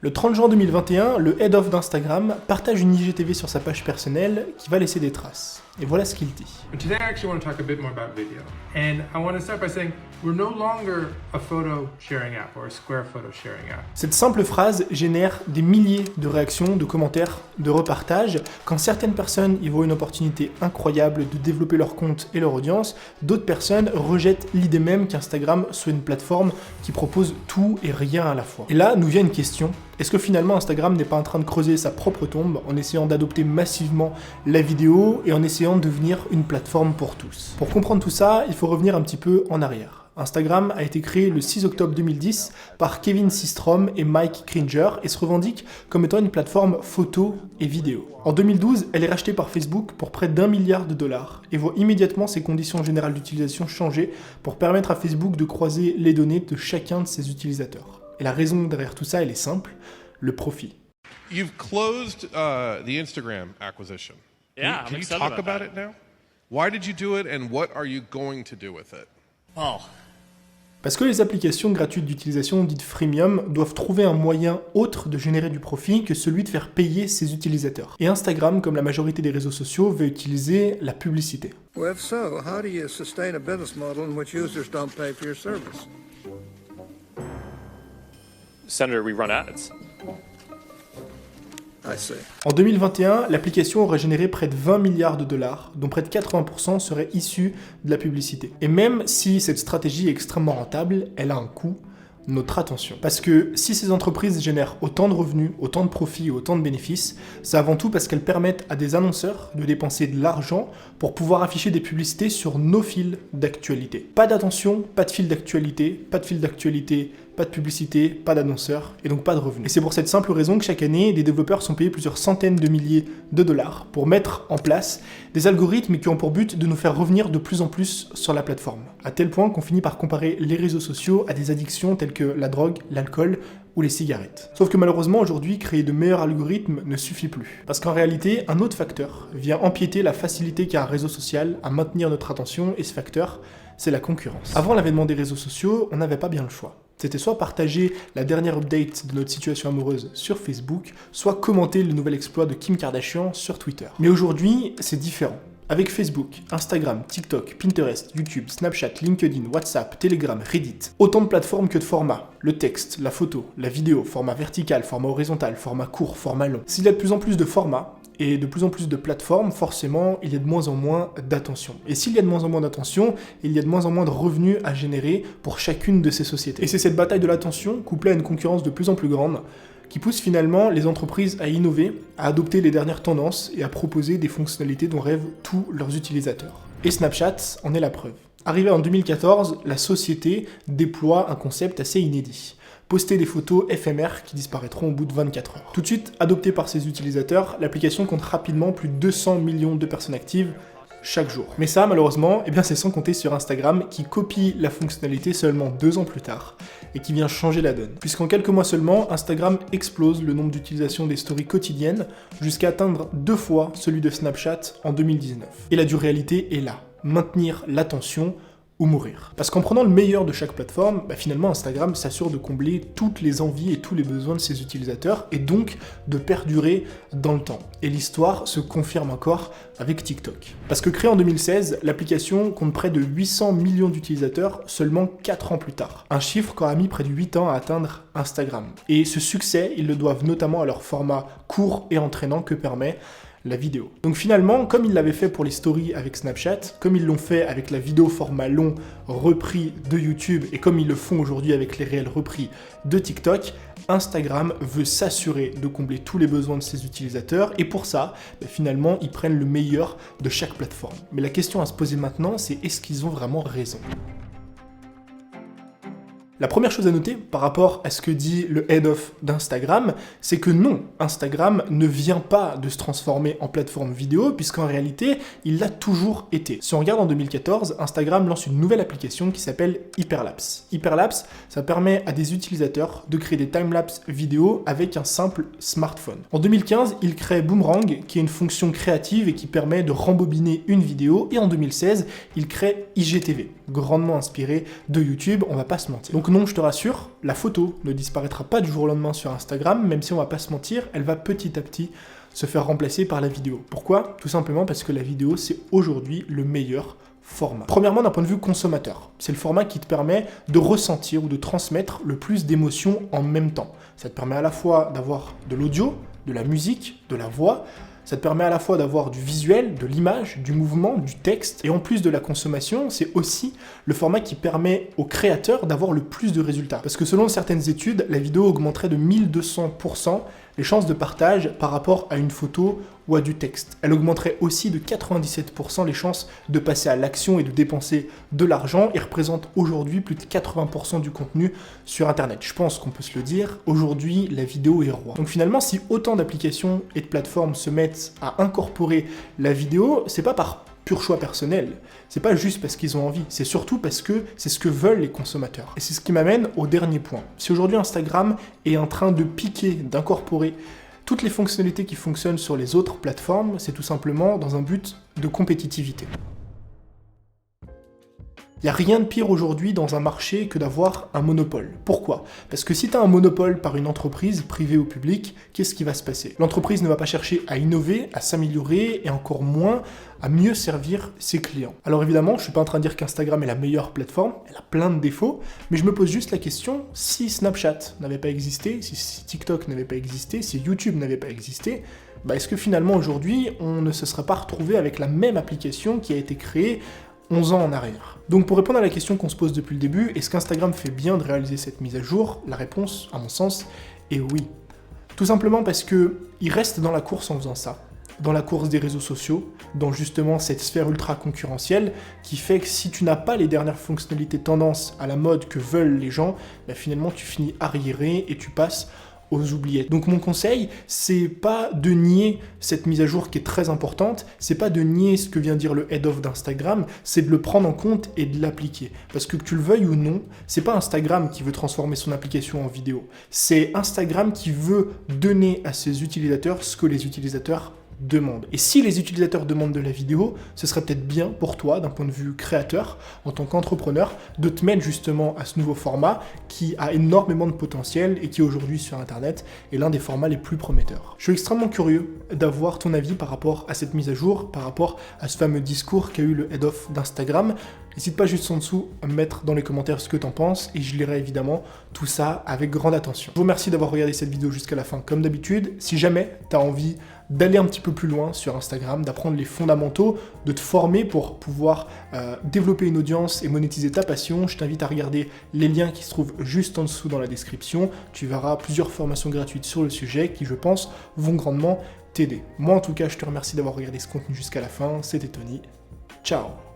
Le 30 juin 2021, le head of d'Instagram partage une IGTV sur sa page personnelle qui va laisser des traces. Et voilà ce qu'il dit. Today I actually want to talk a bit more about video. And I want to start by saying we're no longer a photo sharing app or a Square photo sharing app. Cette simple phrase génère des milliers de réactions, de commentaires, de repartages. Quand certaines personnes y voient une opportunité incroyable de développer leur compte et leur audience, d'autres personnes rejettent l'idée même qu'Instagram soit une plateforme qui propose tout et rien à la fois. Et là, nous vient une question. Est-ce que finalement Instagram n'est pas en train de creuser sa propre tombe en essayant d'adopter massivement la vidéo et en essayant de devenir une plateforme pour tous? Pour comprendre tout ça, il faut revenir un petit peu en arrière. Instagram a été créé le 6 octobre 2010 par Kevin Systrom et Mike Cringer et se revendique comme étant une plateforme photo et vidéo. En 2012, elle est rachetée par Facebook pour près d'1 milliard de dollars et voit immédiatement ses conditions générales d'utilisation changer pour permettre à Facebook de croiser les données de chacun de ses utilisateurs. Et la raison derrière tout ça, elle est simple, le profit. You've closed the Instagram acquisition. Yeah, Can I'm you excited talk about about that. it now? Why did you do it and what are you going to do with it? Oh, Parce que les applications gratuites d'utilisation dites freemium doivent trouver un moyen autre de générer du profit que celui de faire payer ses utilisateurs. Et Instagram, comme la majorité des réseaux sociaux, veut utiliser la publicité. Well, if so, how do you sustain a business model in which users don't pay for your service? Senator, we run ads. I see. En 2021, l'application aurait généré près de 20 milliards de dollars, dont près de 80% seraient issus de la publicité. Et même si cette stratégie est extrêmement rentable, elle a un coût, notre attention. Parce que si ces entreprises génèrent autant de revenus, autant de profits et autant de bénéfices, c'est avant tout parce qu'elles permettent à des annonceurs de dépenser de l'argent pour pouvoir afficher des publicités sur nos fils d'actualité. Pas d'attention, pas de fil d'actualité, pas de fil d'actualité, pas de publicité, pas d'annonceurs, et donc pas de revenus. Et c'est pour cette simple raison que chaque année, des développeurs sont payés plusieurs centaines de milliers de dollars pour mettre en place des algorithmes qui ont pour but de nous faire revenir de plus en plus sur la plateforme. À tel point qu'on finit par comparer les réseaux sociaux à des addictions telles que la drogue, l'alcool ou les cigarettes. Sauf que malheureusement aujourd'hui, créer de meilleurs algorithmes ne suffit plus. Parce qu'en réalité, un autre facteur vient empiéter la facilité qu'a un réseau social à maintenir notre attention, et ce facteur, c'est la concurrence. Avant l'avènement des réseaux sociaux, on n'avait pas bien le choix. C'était soit partager la dernière update de notre situation amoureuse sur Facebook, soit commenter le nouvel exploit de Kim Kardashian sur Twitter. Mais aujourd'hui, c'est différent. Avec Facebook, Instagram, TikTok, Pinterest, YouTube, Snapchat, LinkedIn, WhatsApp, Telegram, Reddit, autant de plateformes que de formats. Le texte, la photo, la vidéo, format vertical, format horizontal, format court, format long. S'il y a de plus en plus de formats, et de plus en plus de plateformes, forcément, il y a de moins en moins d'attention. Et s'il y a de moins en moins d'attention, il y a de moins en moins de revenus à générer pour chacune de ces sociétés. Et c'est cette bataille de l'attention, couplée à une concurrence de plus en plus grande, qui pousse finalement les entreprises à innover, à adopter les dernières tendances et à proposer des fonctionnalités dont rêvent tous leurs utilisateurs. Et Snapchat en est la preuve. Arrivé en 2014, la société déploie un concept assez inédit. Poster des photos éphémères qui disparaîtront au bout de 24 heures. Tout de suite adoptée par ses utilisateurs, l'application compte rapidement plus de 200 millions de personnes actives chaque jour. Mais ça, malheureusement, c'est sans compter sur Instagram qui copie la fonctionnalité seulement 2 ans plus tard et qui vient changer la donne. Puisqu'en quelques mois seulement, Instagram explose le nombre d'utilisations des stories quotidiennes jusqu'à atteindre 2 fois celui de Snapchat en 2019. Et la dure réalité est là. Maintenir l'attention ou mourir. Parce qu'en prenant le meilleur de chaque plateforme, finalement Instagram s'assure de combler toutes les envies et tous les besoins de ses utilisateurs et donc de perdurer dans le temps. Et l'histoire se confirme encore avec TikTok. Parce que créée en 2016, l'application compte près de 800 millions d'utilisateurs seulement 4 ans plus tard. Un chiffre qu'aura mis près de 8 ans à atteindre Instagram. Et ce succès, ils le doivent notamment à leur format court et entraînant que permet la vidéo. Donc finalement, comme ils l'avaient fait pour les stories avec Snapchat, comme ils l'ont fait avec la vidéo format long repris de YouTube et comme ils le font aujourd'hui avec les réels repris de TikTok, Instagram veut s'assurer de combler tous les besoins de ses utilisateurs et pour ça, finalement, ils prennent le meilleur de chaque plateforme. Mais la question à se poser maintenant, c'est est-ce qu'ils ont vraiment raison ? La première chose à noter par rapport à ce que dit le head of d'Instagram, c'est que non, Instagram ne vient pas de se transformer en plateforme vidéo, puisqu'en réalité, il l'a toujours été. Si on regarde en 2014, Instagram lance une nouvelle application qui s'appelle Hyperlapse. Hyperlapse, ça permet à des utilisateurs de créer des timelapses vidéo avec un simple smartphone. En 2015, il crée Boomerang, qui est une fonction créative et qui permet de rembobiner une vidéo, et en 2016, il crée IGTV. grandement inspiré de YouTube, on va pas se mentir. Donc non, je te rassure, la photo ne disparaîtra pas du jour au lendemain sur Instagram, même si on va pas se mentir, elle va petit à petit se faire remplacer par la vidéo. Pourquoi? Tout simplement parce que la vidéo, c'est aujourd'hui le meilleur format. Premièrement, d'un point de vue consommateur, c'est le format qui te permet de ressentir ou de transmettre le plus d'émotions en même temps. Ça te permet à la fois d'avoir de l'audio, de la musique, de la voix. Ça te permet à la fois d'avoir du visuel, de l'image, du mouvement, du texte. Et en plus de la consommation, c'est aussi le format qui permet aux créateurs d'avoir le plus de résultats. Parce que selon certaines études, la vidéo augmenterait de 1200% les chances de partage par rapport à une photo ou à du texte. Elle augmenterait aussi de 97% les chances de passer à l'action et de dépenser de l'argent et représente aujourd'hui plus de 80% du contenu sur Internet. Je pense qu'on peut se le dire, aujourd'hui, la vidéo est roi. Donc finalement, si autant d'applications et de plateformes se mettent à incorporer la vidéo, c'est pas par pur choix personnel, c'est pas juste parce qu'ils ont envie, c'est surtout parce que c'est ce que veulent les consommateurs. Et c'est ce qui m'amène au dernier point. Si aujourd'hui Instagram est en train de piquer, d'incorporer toutes les fonctionnalités qui fonctionnent sur les autres plateformes, c'est tout simplement dans un but de compétitivité. Il n'y a rien de pire aujourd'hui dans un marché que d'avoir un monopole. Pourquoi? Parce que si tu as un monopole par une entreprise, privée ou publique, qu'est-ce qui va se passer? L'entreprise ne va pas chercher à innover, à s'améliorer et encore moins à mieux servir ses clients. Alors évidemment, je ne suis pas en train de dire qu'Instagram est la meilleure plateforme, elle a plein de défauts, mais je me pose juste la question, si Snapchat n'avait pas existé, si TikTok n'avait pas existé, si YouTube n'avait pas existé, est-ce que finalement aujourd'hui, on ne se serait pas retrouvé avec la même application qui a été créée 11 ans en arrière. Donc pour répondre à la question qu'on se pose depuis le début, est-ce qu'Instagram fait bien de réaliser cette mise à jour? La réponse, à mon sens, est oui. Tout simplement parce qu'il reste dans la course en faisant ça, dans la course des réseaux sociaux, dans justement cette sphère ultra concurrentielle qui fait que si tu n'as pas les dernières fonctionnalités tendance à la mode que veulent les gens, finalement tu finis arriéré et tu passes aux oubliettes. Donc mon conseil, c'est pas de nier cette mise à jour qui est très importante, c'est pas de nier ce que vient dire le head of d'Instagram, c'est de le prendre en compte et de l'appliquer. Parce que tu le veuilles ou non, c'est pas Instagram qui veut transformer son application en vidéo, c'est Instagram qui veut donner à ses utilisateurs ce que les utilisateurs demandent. Et si les utilisateurs demandent de la vidéo, ce serait peut-être bien pour toi, d'un point de vue créateur, en tant qu'entrepreneur, de te mettre justement à ce nouveau format qui a énormément de potentiel et qui aujourd'hui sur Internet est l'un des formats les plus prometteurs. Je suis extrêmement curieux d'avoir ton avis par rapport à cette mise à jour, par rapport à ce fameux discours qu'a eu le head of d'Instagram. N'hésite pas juste en dessous à me mettre dans les commentaires ce que t'en penses et je lirai évidemment tout ça avec grande attention. Je vous remercie d'avoir regardé cette vidéo jusqu'à la fin comme d'habitude. Si jamais t'as envie d'aller un petit peu plus loin sur Instagram, d'apprendre les fondamentaux, de te former pour pouvoir développer une audience et monétiser ta passion, je t'invite à regarder les liens qui se trouvent juste en dessous dans la description. Tu verras plusieurs formations gratuites sur le sujet qui, je pense, vont grandement t'aider. Moi, en tout cas, je te remercie d'avoir regardé ce contenu jusqu'à la fin. C'était Tony. Ciao!